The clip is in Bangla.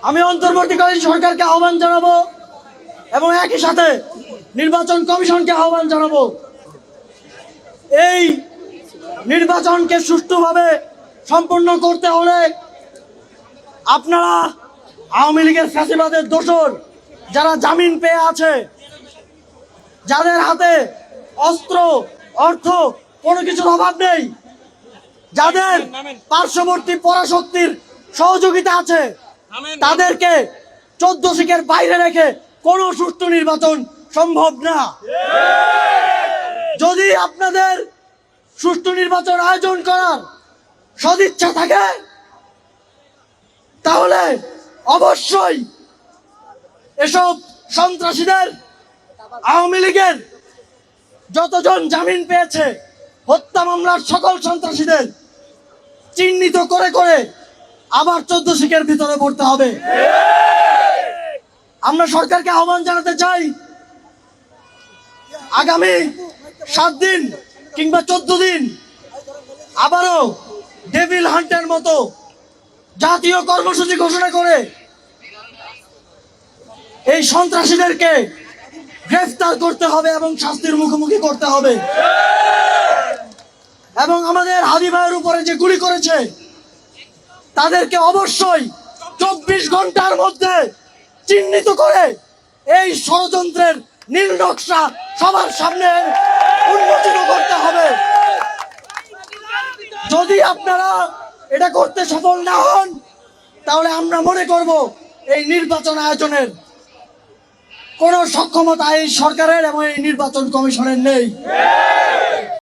আমি অন্তর্বর্তীকালীন সরকারকে আহ্বান জানাবো এবং একই সাথে নির্বাচন কমিশনকে আহ্বান জানাবো, এই নির্বাচনকে সুষ্ঠুভাবে সম্পন্ন করতে হলে আপনারা আওয়ামী লীগের ফ্যাসিবাদের দোসর যারা জামিন পেয়ে আছে, যাদের হাতে অস্ত্র অর্থ কোনো কিছুর অভাব নেই, যাদের পার্শ্ববর্তী পরাশক্তির সহযোগিতা আছে, তাদেরকে 14 সিকের বাইরে রেখে কোনো সুষ্ঠু নির্বাচন সম্ভব না। যদি আপনাদের সুষ্ঠু নির্বাচন আয়োজন করার সদিচ্ছা থাকে তাহলে অবশ্যই এসব সন্ত্রাসীদের, আওয়ামী লীগের যতজন জামিন পেয়েছে হত্যা মামলার সকল সন্ত্রাসীদের চিহ্নিত করে করে আবার 14 সিকের ভিতরে পড়তে হবে। আমরা সরকারকে আহ্বান জানাতে চাই, আগামী 7 দিন কিংবা 14 দিন আবারও ডেভিল হান্টের মতো জাতীয় কর্মসূচি ঘোষণা করে এই সন্ত্রাসীদেরকে গ্রেফতার করতে হবে এবং শাস্তির মুখোমুখি করতে হবে। এবং আমাদের হাদি ভাইয়ের উপরে যে গুলি করেছে তাদেরকে অবশ্যই 24 ঘন্টার মধ্যে চিহ্নিত করে এই ষড়যন্ত্রের নীল নকশা সবার সামনে উন্মোচিত করতে হবে। যদি আপনারা এটা করতে সফল না হন তাহলে আমরা মনে করব এই নির্বাচন আয়োজনের কোনো সক্ষমতা এই সরকারের এবং এই নির্বাচন কমিশনের নেই।